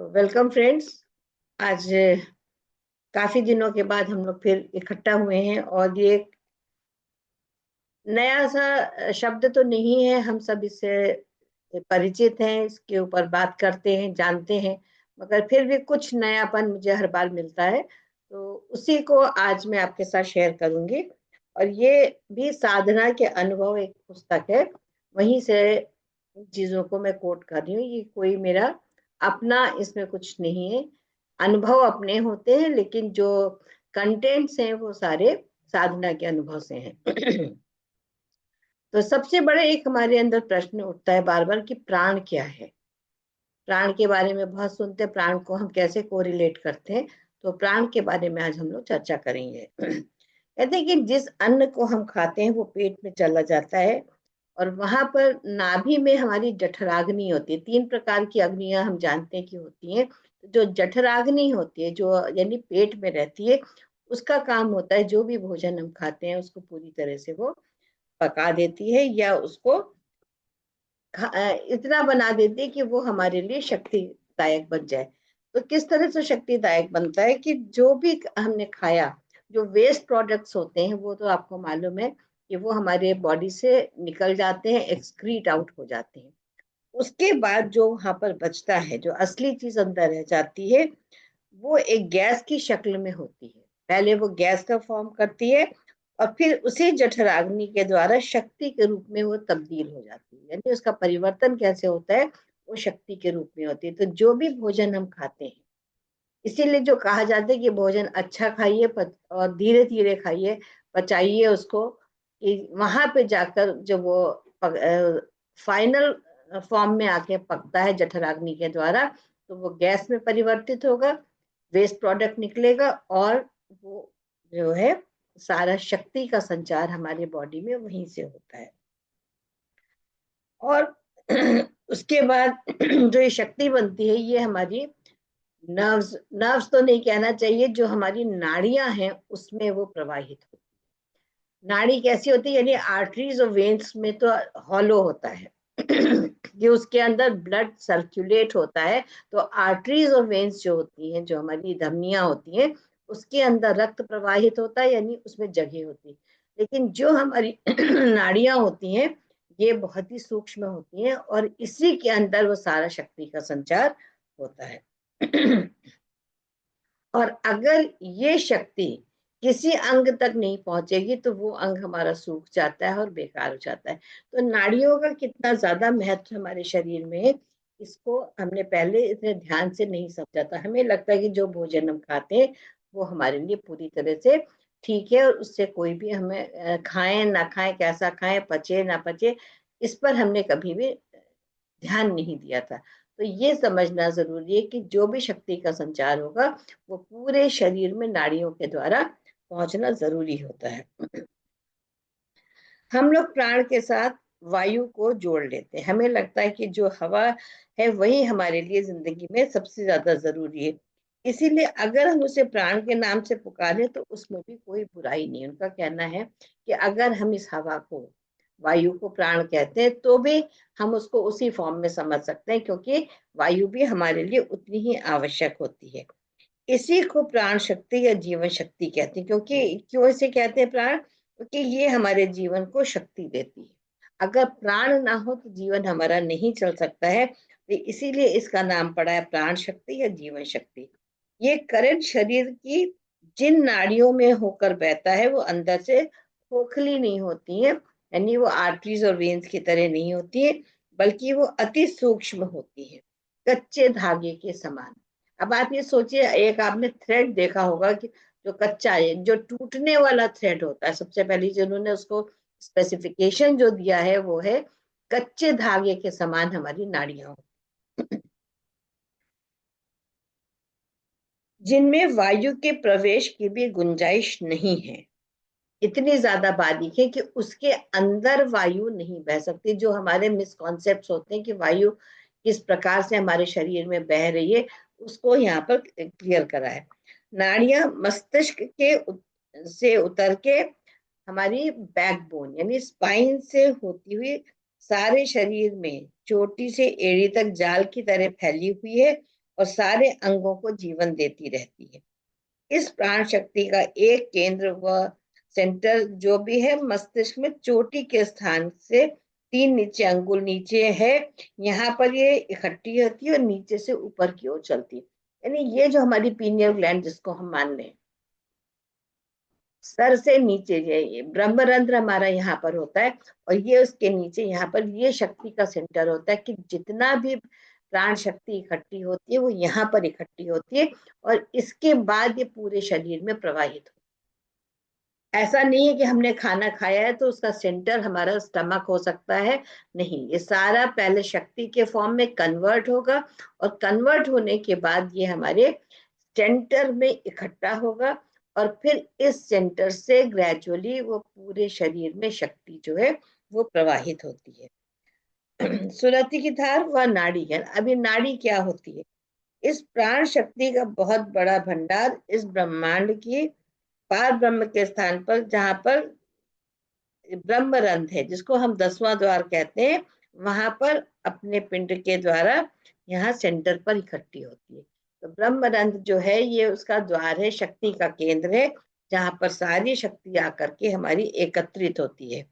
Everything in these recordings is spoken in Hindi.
Welcome friends. आज काफी दिनों के बाद हम लोग फिर इकट्ठा हुए हैं और ये एक नया सा शब्द तो नहीं है। हम सब इससे परिचित हैं, इसके ऊपर बात करते हैं, जानते हैं, मगर फिर भी कुछ नयापन मुझे हर बार मिलता है, तो उसी को आज मैं आपके साथ शेयर करूंगी। और ये भी साधना के अनुभव एक पुस्तक है, वहीं से इन चीजों को मैं कोट कर रही हूँ। ये कोई मेरा अपना इसमें कुछ नहीं है, अनुभव अपने होते हैं, लेकिन जो कंटेंट्स हैं वो सारे साधना के अनुभव से हैं। तो सबसे बड़े एक हमारे अंदर प्रश्न उठता है बार बार कि प्राण क्या है। प्राण के बारे में बहुत सुनते हैं, प्राण को हम कैसे कोरिलेट करते हैं। तो प्राण के बारे में आज हम लोग चर्चा करेंगे। कहते हैं कि जिस अन्न को हम खाते हैं वो पेट में चला जाता है, और वहां पर नाभि में हमारी जठराग्नि होती है। 3 प्रकार की अग्नियां हम जानते हैं कि होती हैं। जो जठराग्नि होती है, जो यानी पेट में रहती है, उसका काम होता है जो भी भोजन हम खाते हैं उसको पूरी तरह से वो पका देती है, या उसको इतना बना देती है कि वो हमारे लिए शक्तिदायक बन जाए। तो किस तरह से शक्तिदायक बनता है कि जो भी हमने खाया, जो वेस्ट प्रोडक्ट्स होते हैं वो तो आपको मालूम है कि वो हमारे बॉडी से निकल जाते हैं, एक्सक्रीट आउट हो जाते हैं। उसके बाद जो वहां पर बचता है, जो असली चीज अंदर रह जाती है, वो एक गैस की शक्ल में होती है। पहले वो गैस का फॉर्म करती है, और फिर उसी जठराग्नि के द्वारा शक्ति के रूप में वो तब्दील हो जाती है। यानी उसका परिवर्तन कैसे होता है, वो शक्ति के रूप में होती है। तो जो भी भोजन हम खाते हैं, इसीलिए जो कहा जाता है कि भोजन अच्छा खाइए और धीरे धीरे खाइए, पचाइए उसको, कि वहां पे जाकर जब वो फाइनल फॉर्म में आके पकता है जठराग्नि के द्वारा, तो वो गैस में परिवर्तित होगा, वेस्ट प्रोडक्ट निकलेगा, और वो जो है सारा शक्ति का संचार हमारे बॉडी में वहीं से होता है। और उसके बाद जो ये शक्ति बनती है, ये हमारी नर्व्स नर्व्स तो नहीं कहना चाहिए, जो हमारी नाड़ियां हैं उसमें वो प्रवाहित होती है। नाड़ी कैसी होती है, यानी आर्टरीज और वेन्स में तो हॉलो होता है कि उसके अंदर ब्लड सर्कुलेट होता है। तो आर्टरीज और वेन्स जो होती हैं, जो हमारी धमनियां होती हैं, उसके अंदर रक्त प्रवाहित होता है, यानी उसमें जगह होती है। लेकिन जो हमारी नाड़ियां होती हैं, ये बहुत ही सूक्ष्म होती हैं, और इसी के अंदर वो सारा शक्ति का संचार होता है। और अगर ये शक्ति किसी अंग तक नहीं पहुंचेगी तो वो अंग हमारा सूख जाता है और बेकार हो जाता है। तो नाड़ियों का कितना ज्यादा महत्व हमारे शरीर में है, इसको हमने पहले इतने ध्यान से नहीं समझा था। हमें लगता है कि जो भोजन हम खाते हैं वो हमारे लिए पूरी तरह से ठीक है, और उससे कोई भी हमें खाएं ना खाएं, कैसा खाएं, पचे ना पचे, इस पर हमने कभी भी ध्यान नहीं दिया था। तो ये समझना जरूरी है कि जो भी शक्ति का संचार होगा वो पूरे शरीर में नाड़ियों के द्वारा पहुंचना जरूरी होता है। हम लोग प्राण के साथ वायु को जोड़ लेते हैं। हमें लगता है कि जो हवा है वही हमारे लिए जिंदगी में सबसे ज्यादा जरूरी है। इसीलिए अगर हम उसे प्राण के नाम से पुकारें तो उसमें भी कोई बुराई नहीं। उनका कहना है कि अगर हम इस हवा को, वायु को प्राण कहते हैं, तो भी हम उसको उसी फॉर्म में समझ सकते हैं, क्योंकि वायु भी हमारे लिए उतनी ही आवश्यक होती है। इसी को प्राण शक्ति या जीवन शक्ति कहते हैं। क्योंकि क्यों इसे कहते हैं प्राण, क्योंकि ये हमारे जीवन को शक्ति देती है। अगर प्राण ना हो तो जीवन हमारा नहीं चल सकता है, तो इसीलिए इसका नाम पड़ा है प्राण शक्ति या जीवन शक्ति। ये करंट शरीर की जिन नाड़ियों में होकर बहता है वो अंदर से खोखली नहीं होती है, यानी वो आर्टरीज और वेन्स की तरह नहीं होती है, बल्कि वो अति सूक्ष्म होती है, कच्चे धागे के समान। अब आप ये सोचिए, एक आपने थ्रेड देखा होगा कि जो कच्चा है, जो टूटने वाला थ्रेड होता है, सबसे पहले जिन्होंने उसको स्पेसिफिकेशन जो दिया है वो है कच्चे धागे के समान हमारी नाड़ियां, जिनमें वायु के प्रवेश की भी गुंजाइश नहीं है। इतनी ज्यादा बारीक है कि उसके अंदर वायु नहीं बह सकती। जो हमारे मिसकॉन्सेप्ट होते हैं कि वायु किस प्रकार से हमारे शरीर में बह रही है, उसको यहाँ पर क्लियर करा है। नाड़ियां मस्तिष्क के से उतर के हमारी बैकबोन यानी स्पाइन से होती हुई सारे शरीर में चोटी से एड़ी तक जाल की तरह फैली हुई है, और सारे अंगों को जीवन देती रहती है। इस प्राण शक्ति का एक केंद्र व सेंटर जो भी है मस्तिष्क में चोटी के स्थान से 3 अंगुल नीचे है, यहाँ पर ये इकट्ठी होती है और नीचे से ऊपर की ओर चलती है। यानी ये जो हमारी पीनियल ग्लैंड जिसको हम मान लें, सर से नीचे ये ब्रह्मरंध्र हमारा यहाँ पर होता है, और ये उसके नीचे यहाँ पर ये शक्ति का सेंटर होता है कि जितना भी प्राण शक्ति इकट्ठी होती है वो यहाँ पर इकट्ठी होती है, और इसके बाद ये पूरे शरीर में प्रवाहित हो। ऐसा नहीं है कि हमने खाना खाया है तो उसका सेंटर हमारा स्टमक हो सकता है, नहीं, ये सारा पहले शक्ति के फॉर्म में कन्वर्ट होगा, और कन्वर्ट होने के बाद ये हमारे सेंटर में इकट्ठा होगा, और फिर इस सेंटर से ग्रेजुअली वो पूरे शरीर में शक्ति जो है वो प्रवाहित होती है। सुरति की धार व नाड़ी है। अभी नाड़ी क्या होती है? इस प्राण शक्ति का बहुत बड़ा भंडार इस ब्रह्मांड की पार ब्रह्म के स्थान पर, जहां पर ब्रह्मरंध्र है जिसको हम 10वां द्वार कहते हैं, वहां पर अपने पिंड के द्वारा यहाँ सेंटर पर इकट्ठी होती है। तो ब्रह्मरंध्र जो है ये उसका द्वार है, शक्ति का केंद्र है, जहां पर सारी शक्ति आकर के हमारी एकत्रित होती है।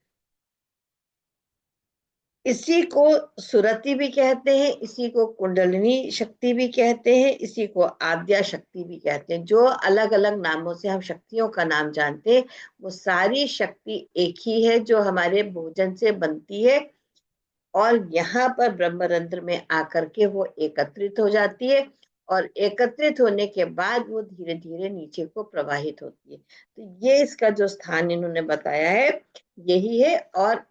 इसी को सुरति भी कहते हैं, इसी को कुंडलिनी शक्ति भी कहते हैं, इसी को आद्या शक्ति भी कहते हैं। जो अलग अलग नामों से हम शक्तियों का नाम जानते हैं, वो सारी शक्ति एक ही है जो हमारे भोजन से बनती है, और यहाँ पर ब्रह्मरंध्र में आकर के वो एकत्रित हो जाती है, और एकत्रित होने के बाद वो धीरे धीरे नीचे को प्रवाहित होती है। तो ये इसका जो स्थान इन्होंने बताया है यही है, और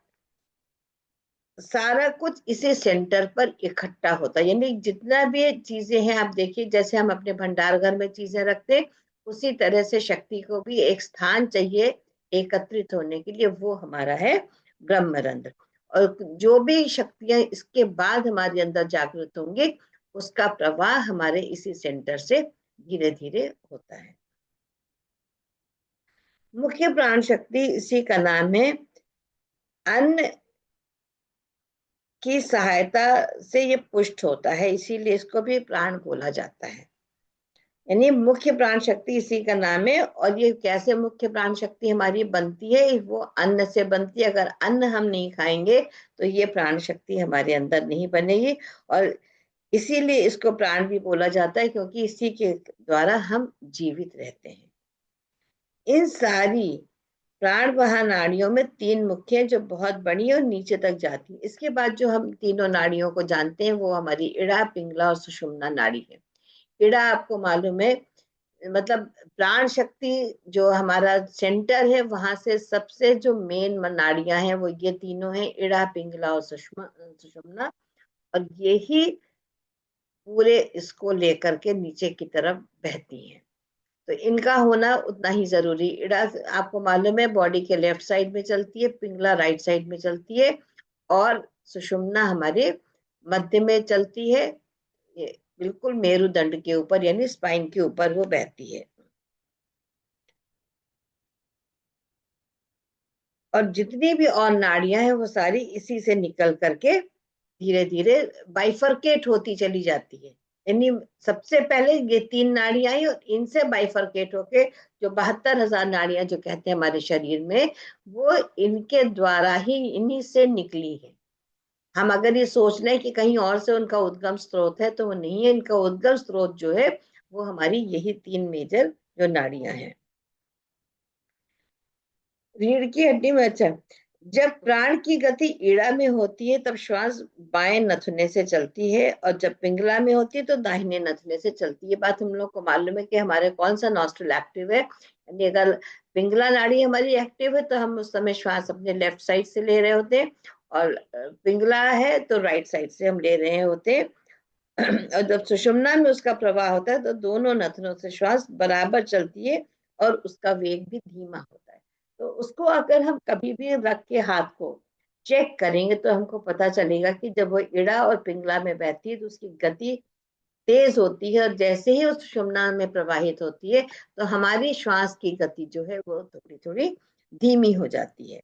सारा कुछ इसी सेंटर पर इकट्ठा होता है। यानी जितना भी चीजें हैं, आप देखिए जैसे हम अपने भंडार घर में चीजें रखते हैं, उसी तरह से शक्ति को भी एक स्थान चाहिए एकत्रित होने के लिए, वो हमारा है ब्रह्मरंध्र। और जो भी शक्तियां इसके बाद हमारे अंदर जागृत होंगी, उसका प्रवाह हमारे इसी सेंटर से धीरे धीरे होता है। मुख्य प्राण शक्ति इसी का नाम है। अन्न की सहायता से ये पुष्ट होता है, इसीलिए इसको भी प्राण बोला जाता है। यानी मुख्य प्राण शक्ति इसी का नाम है। और ये कैसे मुख्य प्राण शक्ति हमारी बनती है? वो अन्न से बनती है। अगर अन्न हम नहीं खाएंगे तो ये प्राण शक्ति हमारे अंदर नहीं बनेगी, और इसीलिए इसको प्राण भी बोला जाता है, क्योंकि इसी के द्वारा हम जीवित रहते हैं। इन सारी प्राण वहा नाड़ियों में 3 मुख्य हैं जो बहुत बड़ी और नीचे तक जाती है। इसके बाद जो हम तीनों नाड़ियों को जानते हैं वो हमारी इड़ा, पिंगला और सुषुम्ना नाड़ी है। इड़ा आपको मालूम है, मतलब प्राण शक्ति जो हमारा सेंटर है वहां से सबसे जो मेन नाड़ियां हैं वो ये तीनों हैं, इड़ा, पिंगला और सुषुम्ना। और यही पूरे इसको लेकर के नीचे की तरफ बहती हैं। तो इनका होना उतना ही जरूरी। इड़ा आपको मालूम है बॉडी के लेफ्ट साइड में चलती है, पिंगला राइट साइड में चलती है, और सुषुम्ना हमारे मध्य में चलती है, ये बिल्कुल मेरुदंड के ऊपर यानी स्पाइन के ऊपर वो बहती है। और जितनी भी और नाड़ियां हैं वो सारी इसी से निकल करके धीरे धीरे बाइफरकेट होती चली जाती है। यानी सबसे पहले ये 3 नाड़ियां आई और इनसे बाइफरकेट होके जो 72,000 नाड़ियां जो कहते हैं हमारे शरीर में, वो इनके द्वारा ही, इन्हीं से निकली है। हम अगर ये सोच लें कि कहीं और से उनका उद्गम स्रोत है, तो वो नहीं है। इनका उद्गम स्रोत जो है वो हमारी यही 3 मेजर जो नाड़ियां हैं। रीढ़ की हड्डी में, अच्छा, जब प्राण की गति ईड़ा में होती है तब श्वास बाएं नथुने से चलती है, और जब पिंगला में होती है तो दाहिने नथुने से चलती है। बात हम लोग को मालूम है कि हमारे कौन सा नॉस्ट्रल एक्टिव है। यानी अगर पिंगला नाड़ी हमारी एक्टिव है तो हम उस समय श्वास अपने लेफ्ट साइड से ले रहे होते हैं, और पिंगला है तो राइट साइड से हम ले रहे होते हैं। और जब सुषुम्ना में उसका प्रवाह होता है तो दोनों नथनों से श्वास बराबर चलती है, और उसका वेग भी धीमा होता है। तो उसको अगर हम कभी भी रख के हाथ को चेक करेंगे तो हमको पता चलेगा कि जब वो इड़ा और पिंगला में बहती है तो उसकी गति तेज होती है, और जैसे ही उस सुषुम्ना में प्रवाहित होती है तो हमारी श्वास की गति जो है वो थोड़ी थोड़ी धीमी हो जाती है।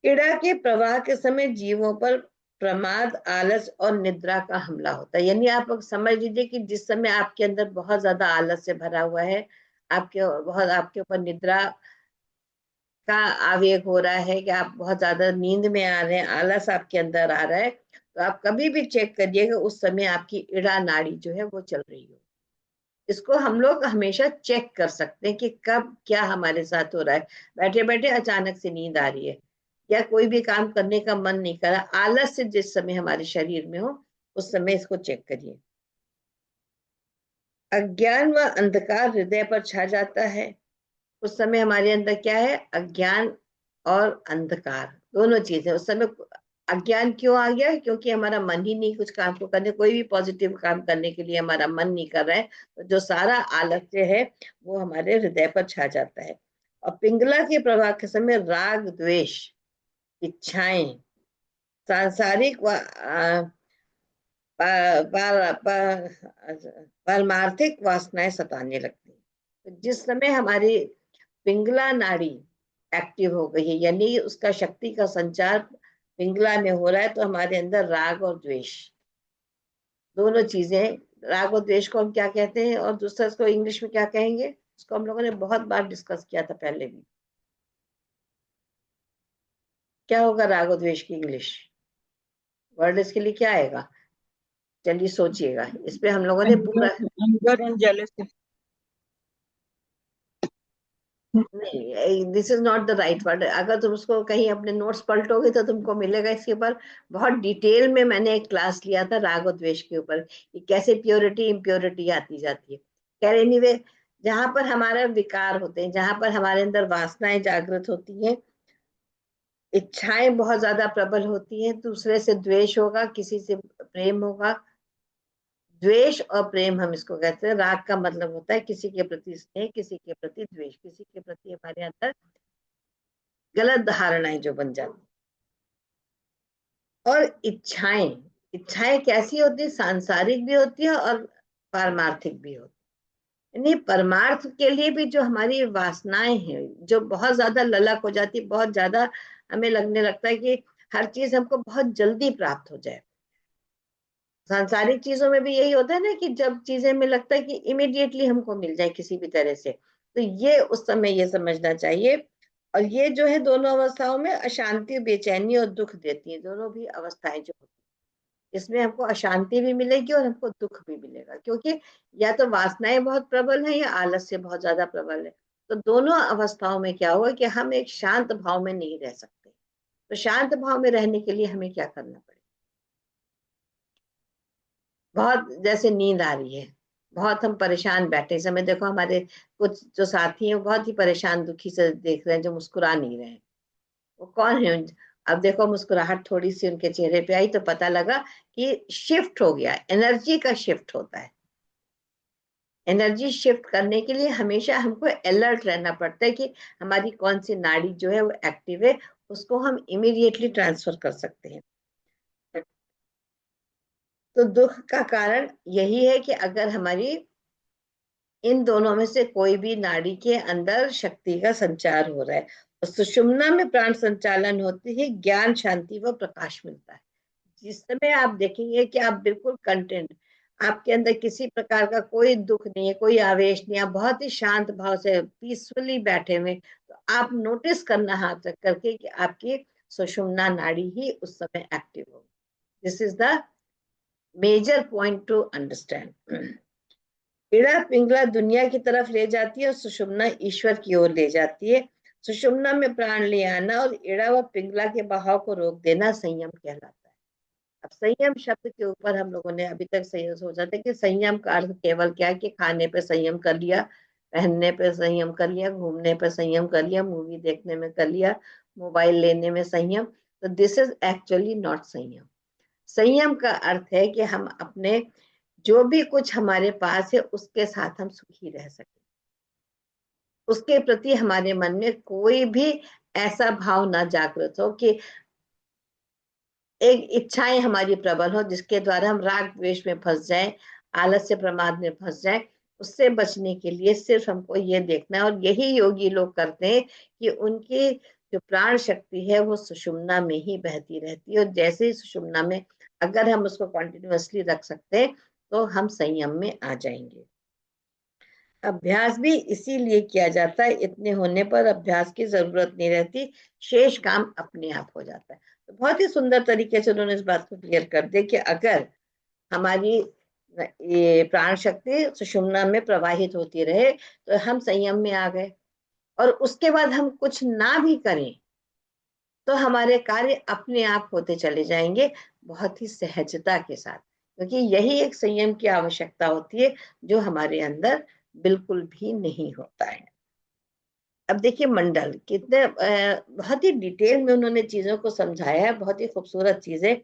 इड़ा के प्रवाह के समय जीवों पर प्रमाद, आलस और निद्रा का हमला होता है। यानी आप लोग समझ लीजिए कि जिस समय आपके अंदर बहुत ज्यादा आलस से भरा हुआ है, आपके ऊपर निद्रा का आवेग हो रहा है कि आप बहुत ज्यादा नींद में आ रहे हैं, आलस आपके अंदर आ रहा है, तो आप कभी भी चेक करिएगा उस समय आपकी इड़ा नाड़ी जो है वो चल रही हो। इसको हम लोग हमेशा चेक कर सकते हैं कि कब क्या हमारे साथ हो रहा है। बैठे बैठे अचानक से नींद आ रही है, या कोई भी काम करने का मन नहीं कर रहा, आलस से जिस समय हमारे शरीर में हो, उस समय इसको चेक करिए। अज्ञान व अंधकार हृदय पर छा जाता है। उस समय हमारे अंदर क्या है? अज्ञान और अंधकार, दोनों चीजें। उस समय अज्ञान क्यों आ गया? क्योंकि हमारा मन ही नहीं कुछ काम को करने, कोई भी पॉजिटिव काम करने के लिए हमारा मन नहीं कर रहा है, तो जो सारा आलस्य है वो हमारे हृदय पर छा जाता है। और पिंगला के प्रभाव के समय राग, द्वेष, इच्छाएं, सांसारिक व पारमार्थिक वासनाएं सताने लगती हैं। तो जिस समय हमारी पिंगला नाड़ी एक्टिव हो गई है, यानी उसका शक्ति का संचार पिंगला में हो रहा है, तो हमारे अंदर राग और द्वेष, दोनों चीजें। राग और द्वेष को हम क्या कहते हैं, और दूसरा इसको इंग्लिश में क्या कहेंगे, उसको हम लोगों ने बहुत बार डिस्कस किया था पहले भी। क्या होगा राग और द्वेष की इंग्लिश वर्ड? इसके लिए क्या आएगा? चलिए सोचिएगा, इस पे हम लोगों ने पूरा। Anger and jealousy. नहीं, this is not the right word. अगर तुम उसको कहीं अपने नोट्स पलटोगे तो तुमको मिलेगा इसके ऊपर बहुत डिटेल में। मैंने एक क्लास लिया था राग और द्वेष के ऊपर, कि कैसे प्योरिटी इम्प्योरिटी आती जाती है। खैर एनीवे, जहां पर हमारा विकार होते हैं, जहां पर हमारे अंदर वासनाएं जागृत होती हैं, इच्छाएं बहुत ज्यादा प्रबल होती हैं, दूसरे से द्वेष होगा, किसी से प्रेम होगा। द्वेष और प्रेम हम इसको कहते हैं। राग का मतलब होता है किसी के प्रति स्नेह, किसी के प्रति द्वेष, किसी के प्रति हमारे अंदर गलत धारणाएं जो बन जाती। और इच्छाएं, इच्छाएं कैसी होती है? सांसारिक भी होती है और पारमार्थिक भी होती है। यानी परमार्थ के लिए भी जो हमारी वासनाएं हैं, जो बहुत ज्यादा ललक हो जाती है, बहुत ज्यादा हमें लगने लगता है कि हर चीज हमको बहुत जल्दी प्राप्त हो जाए। सांसारिक चीजों में भी यही होता है ना, कि जब चीजें में लगता है कि इमिडिएटली हमको मिल जाए किसी भी तरह से, तो ये उस समय ये समझना चाहिए। और ये जो है दोनों अवस्थाओं में अशांति, बेचैनी और दुख देती है, दोनों भी अवस्थाएं जो होती है, इसमें हमको अशांति भी मिलेगी और हमको दुख भी मिलेगा, क्योंकि या तो वासनाएं बहुत प्रबल है या आलस्य बहुत ज्यादा प्रबल है। तो दोनों अवस्थाओं में क्या होगा कि हम एक शांत भाव में नहीं रह सकते। तो शांत भाव में रहने के लिए हमें क्या करना पड़ेगा? बहुत जैसे नींद आ रही है, बहुत हम परेशान बैठे समय, देखो हमारे कुछ जो साथी हैं वो बहुत ही परेशान दुखी से देख रहे हैं, जो मुस्कुरा नहीं रहे हैं। वो कौन है? अब देखो मुस्कुराहट थोड़ी सी उनके चेहरे पे आई तो पता लगा कि शिफ्ट हो गया, एनर्जी का शिफ्ट होता है। एनर्जी शिफ्ट करने के लिए हमेशा हमको अलर्ट रहना पड़ता है कि हमारी कौन सी नाड़ी जो है वो एक्टिव है, उसको हम इमीडिएटली ट्रांसफर कर सकते हैं। तो दुख का कारण यही है कि अगर हमारी इन दोनों में से कोई भी नाड़ी के अंदर शक्ति का संचार हो रहा है, तो सुषुम्ना में प्राण संचालन होते ही ज्ञान, शांति व प्रकाश मिलता है। जिस समय आप देखेंगे कि आप बिल्कुल कंटेंट, आपके अंदर किसी प्रकार का कोई दुख नहीं है, कोई आवेश नहीं, आप बहुत ही शांत भाव से पीसफुली बैठे हुए, तो आप नोटिस करना हाथ रख करके कि आपकी सुषुम्ना नाड़ी ही उस समय एक्टिव हो। This is the major point to understand. Ida Pingala दुनिया की तरफ ले जाती है और सुषुम्ना ईश्वर की ओर ले जाती है। सुषुम्ना में प्राण ले आना और इड़ा व पिंगला के बहाव को रोक देना संयम कहलाता है। अब संयम शब्द के ऊपर हम लोगों ने अभी तक सही सोचा था कि संयम का अर्थ केवल क्या है कि खाने पे संयम कर लिया, पहनने पे संयम कर लिया, घूमने पे संयम कर लिया, मूवी देखने में कर लिया, मोबाइल लेने में संयम। तो दिस इज एक्चुअली नॉट संयम। संयम का अर्थ है कि हम अपने जो भी कुछ हमारे पास है उसके साथ हम सुखी रह सके, उसके प्रति हमारे मन में कोई भी ऐसा भाव ना जागृत हो कि एक इच्छाएं हमारी प्रबल हो जिसके द्वारा हम राग द्वेष में फंस जाएं, आलस्य प्रमाद में फंस जाएं। उससे बचने के लिए सिर्फ हमको ये देखना है, और यही योगी लोग करते हैं कि उनकी जो प्राण शक्ति है वो सुषुम्ना में ही बहती रहती है, और जैसे ही सुषुम्ना में अगर हम उसको कॉन्टिन्यूअसली रख सकते हैं तो हम संयम में आ जाएंगे। अभ्यास भी इसीलिए किया जाता है, इतने होने पर अभ्यास की जरूरत नहीं रहती, शेष काम अपने आप हो जाता है। तो बहुत ही सुंदर तरीके से उन्होंने इस बात को क्लियर कर दिया कि अगर हमारी ये प्राण शक्ति सुषुम्ना में प्रवाहित होती रहे तो हम संयम में आ गए, और उसके बाद हम कुछ ना भी करें तो हमारे कार्य अपने आप होते चले जाएंगे, बहुत ही सहजता के साथ, क्योंकि यही एक संयम की आवश्यकता होती है जो हमारे अंदर बिल्कुल भी नहीं होता है। अब देखिए मंडल कितने बहुत ही डिटेल में उन्होंने चीजों को समझाया है, बहुत ही खूबसूरत चीजें।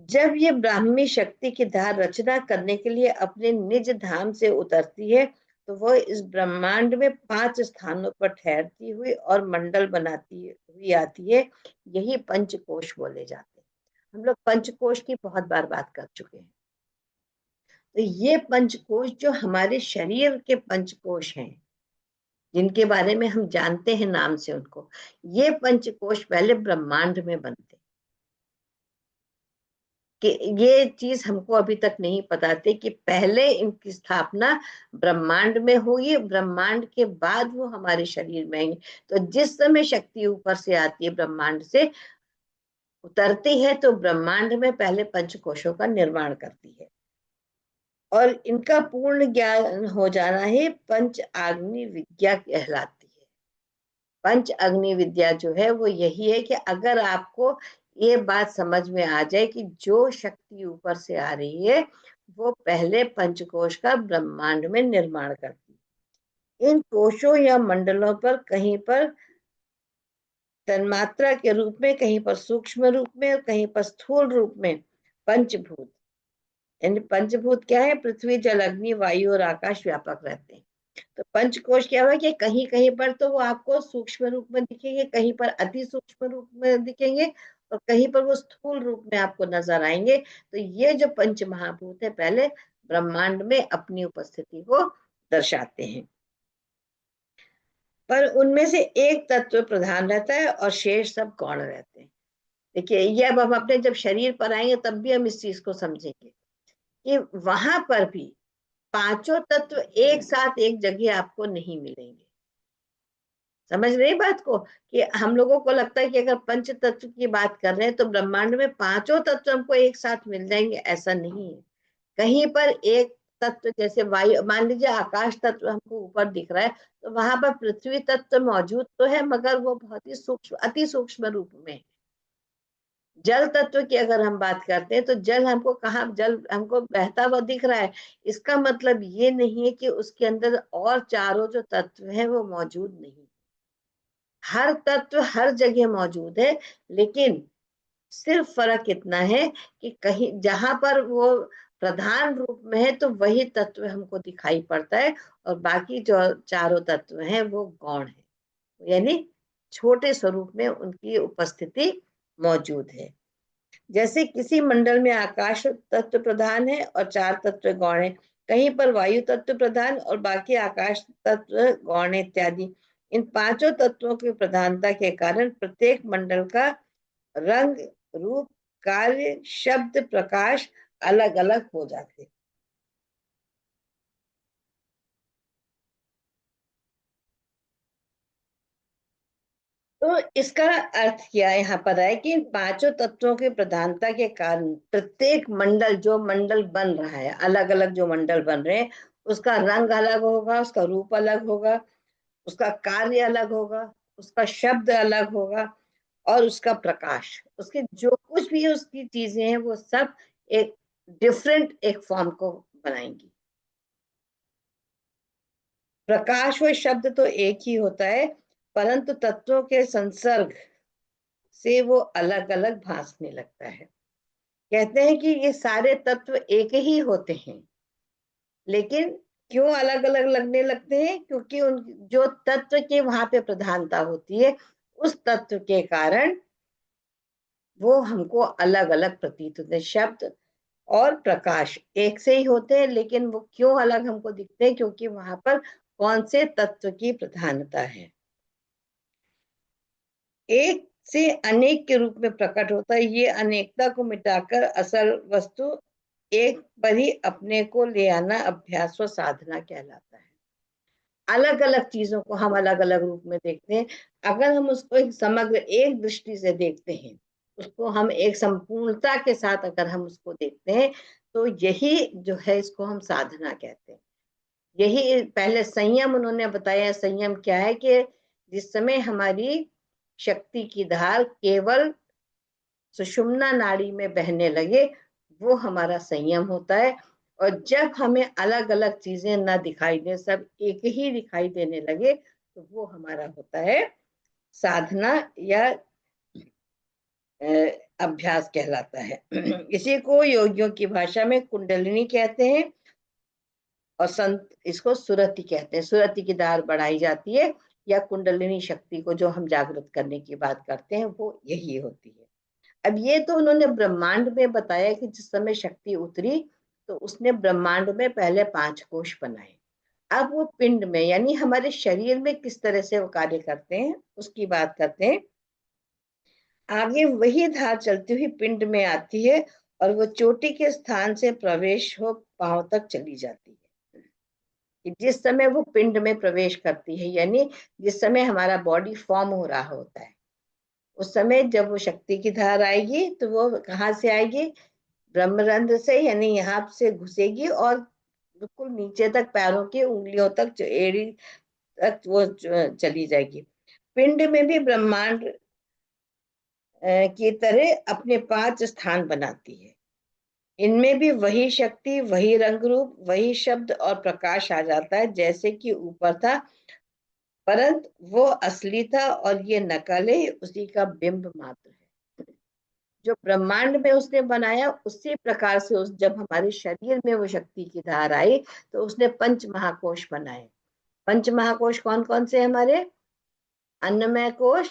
जब ये ब्राह्मी शक्ति की धार रचना करने के लिए अपने निज धाम से उतरती है तो वह इस ब्रह्मांड में 5 स्थानों पर ठहरती हुई और मंडल बनाती हुई आती है। यही पंचकोश बोले जाते हैं। हम लोग पंचकोश की बहुत बार बात कर चुके हैं। तो ये पंचकोश जो हमारे शरीर के पंचकोश हैं, जिनके बारे में हम जानते हैं नाम से उनको, ये पंचकोश पहले ब्रह्मांड में बनते, कि ये चीज हमको अभी तक नहीं पता थी कि पहले इनकी स्थापना ब्रह्मांड में हुई, ब्रह्मांड के बाद वो हमारे शरीर में आएंगे। तो जिस समय शक्ति ऊपर से आती है, ब्रह्मांड से उतरती है, तो ब्रह्मांड में पहले पंचकोशों का निर्माण करती है, और इनका पूर्ण ज्ञान हो जाना ही पंच अग्नि विद्या कहलाती है। पंच अग्नि विद्या जो है वो यही है कि अगर आपको ये बात समझ में आ जाए कि जो शक्ति ऊपर से आ रही है वो पहले पंचकोश का ब्रह्मांड में निर्माण करती है। इन कोशों या मंडलों पर कहीं पर तन्मात्रा के रूप में, कहीं पर सूक्ष्म रूप में और कहीं पर स्थूल रूप में पंचभूत, यानी पंचभूत क्या है, पृथ्वी जल अग्नि वायु और आकाश व्यापक रहते हैं। तो पंचकोश क्या हुआ कि कहीं कहीं पर तो वो आपको सूक्ष्म रूप में दिखेंगे, कहीं पर अति सूक्ष्म रूप में दिखेंगे, और कहीं पर वो स्थूल रूप में आपको नजर आएंगे। तो ये जो पंच महाभूत है पहले ब्रह्मांड में अपनी उपस्थिति को दर्शाते हैं, पर उनमें से एक तत्व प्रधान रहता है और शेष सब गौण रहते हैं। देखिए ये अब हम अपने जब शरीर पर आएंगे तब भी हम इस चीज को समझेंगे कि वहां पर भी पांचों तत्व एक साथ एक जगह आपको नहीं मिलेंगे। समझ रहे बात को, कि हम लोगों को लगता है कि अगर पंच तत्व की बात कर रहे हैं तो ब्रह्मांड में पांचों तत्व हमको एक साथ मिल जाएंगे, ऐसा नहीं है। कहीं पर एक तत्व, जैसे वायु, मान लीजिए आकाश तत्व हमको ऊपर दिख रहा है, तो वहां पर पृथ्वी तत्व मौजूद तो है मगर वो बहुत ही सूक्ष्म, अति सूक्ष्म रूप में है। जल तत्व की अगर हम बात करते हैं तो जल हमको कहाँ, जल हमको बहता हुआ दिख रहा है, इसका मतलब ये नहीं है कि उसके अंदर और चारों जो तत्व है वो मौजूद नहीं। हर तत्व हर जगह मौजूद है, लेकिन सिर्फ फर्क इतना है कि कहीं जहां पर वो प्रधान रूप में है तो वही तत्व हमको दिखाई पड़ता है, और बाकी जो चारों तत्व हैं वो गौण है, यानी छोटे स्वरूप में उनकी उपस्थिति मौजूद है। जैसे किसी मंडल में आकाश तत्व प्रधान है और 4 तत्व गौण है, कहीं पर वायु तत्व प्रधान और बाकी आकाश तत्व गौण इत्यादि। इन पांचों तत्वों की प्रधानता के कारण प्रत्येक मंडल का रंग, रूप, कार्य, शब्द, प्रकाश अलग अलग हो जाते। तो इसका अर्थ क्या यहाँ पर है कि इन पांचों तत्वों की प्रधानता के कारण प्रत्येक मंडल, जो मंडल बन रहा है, अलग अलग जो मंडल बन रहे हैं, उसका रंग अलग होगा, उसका रूप अलग होगा, उसका कार्य अलग होगा, उसका शब्द अलग होगा, और उसका प्रकाश, उसके जो कुछ भी उसकी चीजें हैं वो सब एक डिफरेंट एक फॉर्म को बनाएंगी। प्रकाश व शब्द तो एक ही होता है, परंतु तत्वों के संसर्ग से वो अलग अलग भासने लगता है। कहते हैं कि ये सारे तत्व एक ही होते हैं, लेकिन क्यों अलग अलग लगने लगते हैं, क्योंकि उन जो तत्व के वहां पे प्रधानता होती है उस तत्व के कारण वो हमको अलग अलग प्रतीत होते हैं। शब्द और प्रकाश एक से ही होते हैं, लेकिन वो क्यों अलग हमको दिखते हैं, क्योंकि वहां पर कौन से तत्व की प्रधानता है। एक से अनेक के रूप में प्रकट होता है। ये अनेकता को मिटाकर असल वस्तु एक पर ही अपने को ले आना अभ्यास व साधना कहलाता है। अलग अलग चीजों को हम अलग अलग रूप में देखते हैं। अगर हम उसको एक समग्र एक दृष्टि से देखते हैं, उसको हम एक संपूर्णता के साथ अगर हम उसको देखते हैं, तो यही जो है इसको हम साधना कहते हैं। यही पहले संयम उन्होंने बताया। संयम क्या है कि जिस समय हमारी शक्ति की धार केवल सुषुम्ना नाड़ी में बहने लगे, वो हमारा संयम होता है। और जब हमें अलग अलग चीजें ना दिखाई दे, सब एक ही दिखाई देने लगे, तो वो हमारा होता है साधना या अभ्यास कहलाता है। इसी को योगियों की भाषा में कुंडलिनी कहते हैं और संत इसको सुरति कहते हैं। सुरति की धार बढ़ाई जाती है या कुंडलिनी शक्ति को जो हम जागृत करने की बात करते हैं, वो यही होती है। अब ये तो उन्होंने ब्रह्मांड में बताया कि जिस समय शक्ति उतरी, तो उसने ब्रह्मांड में पहले 5 कोश बनाए। अब वो पिंड में यानी हमारे शरीर में किस तरह से वो कार्य करते हैं, उसकी बात करते हैं। आगे वही धार चलती हुई पिंड में आती है और वो चोटी के स्थान से प्रवेश हो पांव तक चली जाती है। कि जिस समय वो पिंड में प्रवेश करती है, यानी जिस समय हमारा बॉडी फॉर्म हो रहा होता है, उस समय जब वो शक्ति की धार आएगी, तो वो कहाँ से आएगी? ब्रह्मरंध्र से, यानी यहाँ से घुसेगी और बिल्कुल नीचे तक पैरों की उंगलियों तक, जो एड़ी तक वो चली जाएगी। पिंड में भी ब्रह्मांड की तरह अपने 5 स्थान बनाती है। इनमें भी वही शक्ति, वही रंग रूप, वही शब्द और प्रकाश आ जाता है जैसे कि ऊपर था, परंतु वो असली था और ये नकल है, उसी का बिंब मात्र है। जो ब्रह्मांड में उसने बनाया, उसी प्रकार से उस जब हमारे शरीर में वो शक्ति की धार आई, तो उसने पंच महाकोश बनाए। पंच महाकोश कौन कौन से हमारे? अन्नमय कोश,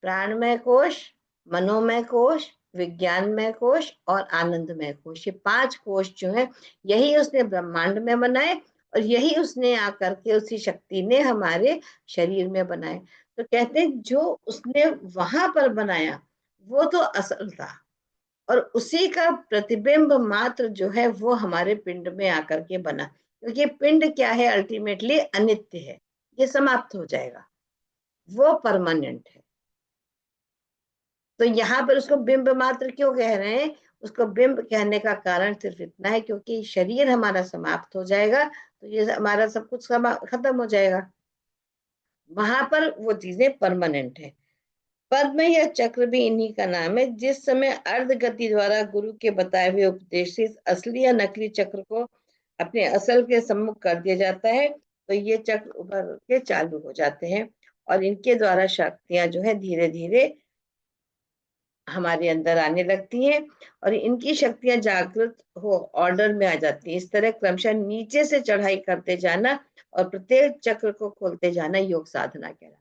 प्राणमय कोश, मनोमय कोश, विज्ञानमय कोश और आनंदमय कोश। ये 5 कोश जो है, यही उसने ब्रह्मांड में बनाए और यही उसने आकर के उसी शक्ति ने हमारे शरीर में बनाए। तो कहते हैं जो उसने वहां पर बनाया वो तो असल था, और उसी का प्रतिबिंब मात्र जो है वो हमारे पिंड में आकर के बना। क्योंकि पिंड क्या है? अल्टीमेटली अनित्य है, ये समाप्त हो जाएगा, वो परमानेंट है। तो यहाँ पर उसको बिंब मात्र क्यों कह रहे हैं? उसको बिंब कहने का कारण सिर्फ इतना है, क्योंकि शरीर हमारा समाप्त हो जाएगा, तो ये हमारा सब कुछ खत्म हो जाएगा। वहां पर वो चीजें परमानेंट है। पद्म या चक्र भी इन्हीं का नाम है। जिस समय अर्ध गति द्वारा गुरु के बताए हुए उपदेश से असली या नकली चक्र को अपने असल के सम्मुख कर दिया जाता है, तो ये चक्र उभर के चालू हो जाते हैं और इनके द्वारा शक्तियां जो है धीरे धीरे हमारे अंदर आने लगती हैं और इनकी शक्तियां जागृत हो ऑर्डर में आ जाती हैं। इस तरह क्रमशः नीचे से चढ़ाई करते जाना और प्रत्येक चक्र को खोलते जाना योग साधना कहलाता है।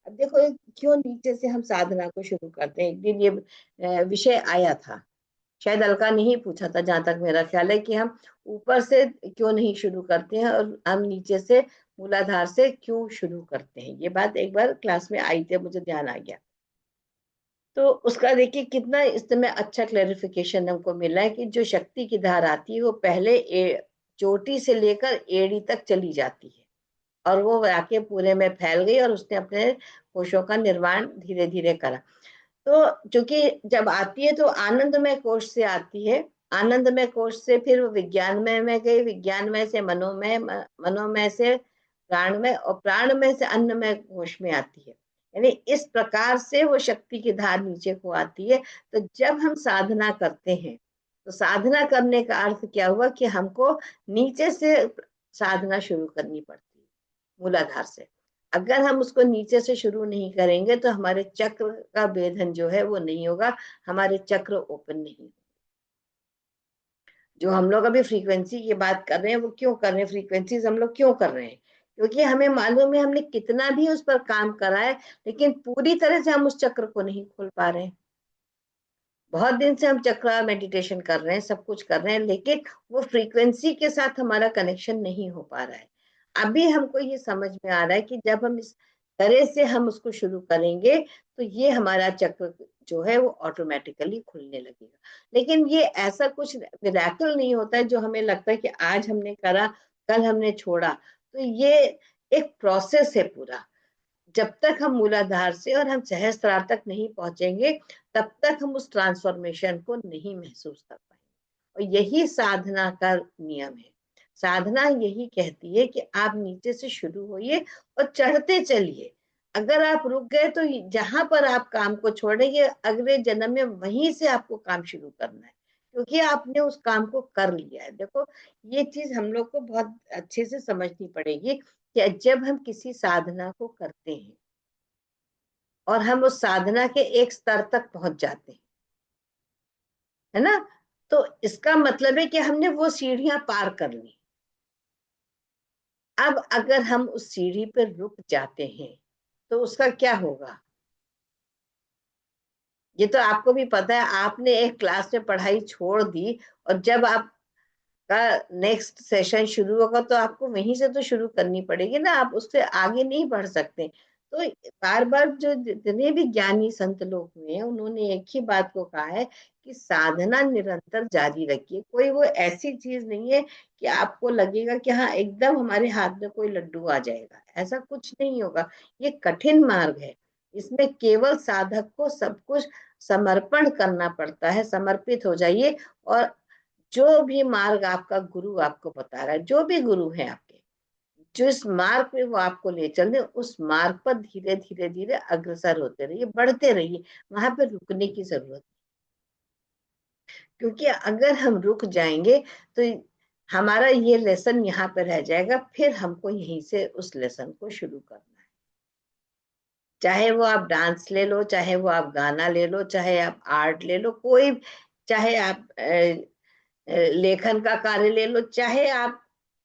अब देखो क्यों नीचे से हम साधना को शुरू करते हैं। एक दिन ये विषय आया था, शायद अलका ने ही पूछा था, जहां तक मेरा ख्याल है, कि हम ऊपर से क्यों नहीं शुरू करते हैं और हम नीचे से मूलाधार से क्यों शुरू करते हैं। ये बात एक बार क्लास में आई थी, मुझे ध्यान आ गया। तो उसका देखिए कितना इस समय अच्छा क्लेरिफिकेशन हमको मिला है कि जो शक्ति की धार आती है वो पहले चोटी से लेकर एड़ी तक चली जाती है और वो आके पूरे में फैल गई और उसने अपने कोशों का निर्माण धीरे धीरे करा। तो चूंकि जब आती है तो आनंदमय कोश से आती है, आनंदमय कोश से फिर वो विज्ञानमय में गई, विज्ञानमय से मनोमय, मनोमय से प्राणमय और प्राणमय से अन्नमय कोश में आती है। यानी इस प्रकार से वो शक्ति की धार नीचे को आती है। तो जब हम साधना करते हैं, तो साधना करने का अर्थ क्या हुआ कि हमको नीचे से साधना शुरू करनी पड़ती है, मूलाधार से। अगर हम उसको नीचे से शुरू नहीं करेंगे तो हमारे चक्र का भेदन जो है वो नहीं होगा, हमारे चक्र ओपन नहीं। जो हम लोग अभी फ्रीक्वेंसी की बात कर रहे हैं, वो क्यों कर रहे हैं? फ्रीक्वेंसीज हम लोग क्यों कर रहे हैं? क्योंकि हमें मालूम है हमने कितना भी उस पर काम करा है, लेकिन पूरी तरह से हम उस चक्र को नहीं खोल पा रहे हैं। बहुत दिन से हम चक्र मेडिटेशन कर रहे हैं, सब कुछ कर रहे हैं, लेकिन वो फ्रीक्वेंसी के साथ हमारा कनेक्शन नहीं हो पा रहा है। अभी हमको ये समझ में आ रहा है कि जब हम इस तरह से हम उसको शुरू करेंगे तो ये हमारा चक्र जो है वो ऑटोमेटिकली खुलने लगेगा। लेकिन ये ऐसा कुछ मिरेकल नहीं होता है जो हमें लगता है कि आज हमने करा कल हमने छोड़ा। तो ये एक प्रोसेस है पूरा। जब तक हम मूलाधार से और हम सहस्त्रार तक नहीं पहुंचेंगे तब तक हम उस ट्रांसफॉर्मेशन को नहीं महसूस कर पाएंगे। और यही साधना का नियम है। साधना यही कहती है कि आप नीचे से शुरू होइए और चढ़ते चलिए। अगर आप रुक गए तो जहां पर आप काम को छोड़ेंगे अगले जन्म में वहीं से आपको काम शुरू करना है, क्योंकि आपने उस काम को कर लिया है। देखो, ये चीज हम लोग को बहुत अच्छे से समझनी पड़ेगी कि जब हम किसी साधना को करते हैं और हम उस साधना के एक स्तर तक पहुंच जाते हैं, है ना, तो इसका मतलब है कि हमने वो सीढ़ियां पार कर ली। अब अगर हम उस सीढ़ी पर रुक जाते हैं तो उसका क्या होगा? ये तो आपको भी पता है। आपने एक क्लास में पढ़ाई छोड़ दी और जब आप का नेक्स्ट सेशन शुरू होगा तो आपको वहीं से तो शुरू करनी पड़ेगी ना, आप उससे आगे नहीं बढ़ सकते। तो बार बार जो जितने भी ज्ञानी संत लोग हुए हैं उन्होंने एक ही बात को कहा है कि साधना निरंतर जारी रखिए। कोई वो ऐसी चीज नहीं है कि आपको लगेगा कि हाँ एकदम हमारे हाथ में कोई लड्डू आ जाएगा, ऐसा कुछ नहीं होगा। ये कठिन मार्ग है। इसमें केवल साधक को सब कुछ समर्पण करना पड़ता है। समर्पित हो जाइए और जो भी मार्ग आपका गुरु आपको बता रहा है, जो भी गुरु है आपके, जिस मार्ग पे वो आपको ले चल रहे उस मार्ग पर धीरे धीरे धीरे अग्रसर होते रहिए, बढ़ते रहिए। वहां पे रुकने की जरूरत, क्योंकि अगर हम रुक जाएंगे तो हमारा ये लेसन यहाँ पे रह जाएगा, फिर हमको यहीं से उस लेसन को शुरू करना है। चाहे वो आप डांस ले लो, चाहे वो आप गाना ले लो, चाहे आप आर्ट ले लो, कोई, चाहे आप लेखन का कार्य ले लो, चाहे आप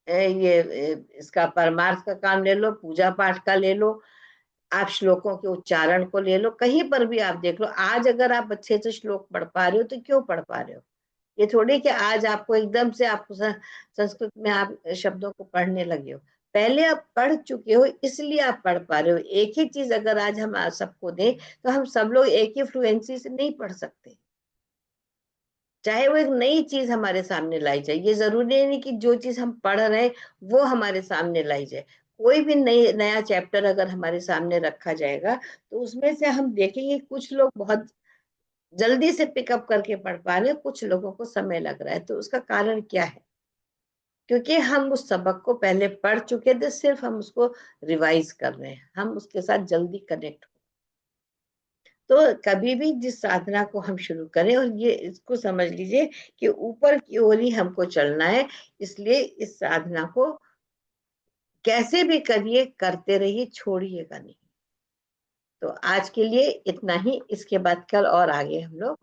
इसका परमार्थ का काम ले लो, पूजा पाठ का ले लो, आप श्लोकों के उच्चारण को ले लो, कहीं पर भी आप देख लो। आज अगर आप अच्छे से श्लोक पढ़ पा रहे हो तो क्यों पढ़ पा रहे हो? ये थोड़ी कि आज आपको एकदम से आपको संस्कृत में आप शब्दों को पढ़ने लगे हो। पहले आप पढ़ चुके हो इसलिए आप पढ़ पा रहे हो। एक ही चीज अगर आज हम सबको दें तो हम सब लोग एक ही फ्लुएंसी से नहीं पढ़ सकते। चाहे वो एक नई चीज हमारे सामने लाई जाए, ये जरूरी नहीं कि जो चीज हम पढ़ रहे हैं वो हमारे सामने लाई जाए। कोई भी नई नया चैप्टर अगर हमारे सामने रखा जाएगा तो उसमें से हम देखेंगे कुछ लोग बहुत जल्दी से पिकअप करके पढ़ पा रहे हैं, कुछ लोगों को समय लग रहा है। तो उसका कारण क्या है? क्योंकि हम उस सबक को पहले पढ़ चुके थे, सिर्फ हम उसको रिवाइज कर रहे हैं, हम उसके साथ जल्दी कनेक्ट। तो कभी भी जिस साधना को हम शुरू करें, और ये इसको समझ लीजिए कि ऊपर की ओर ही हमको चलना है, इसलिए इस साधना को कैसे भी करिए, करते रहिए, छोड़िएगा नहीं। तो आज के लिए इतना ही। इसके बाद कल और आगे हम लोग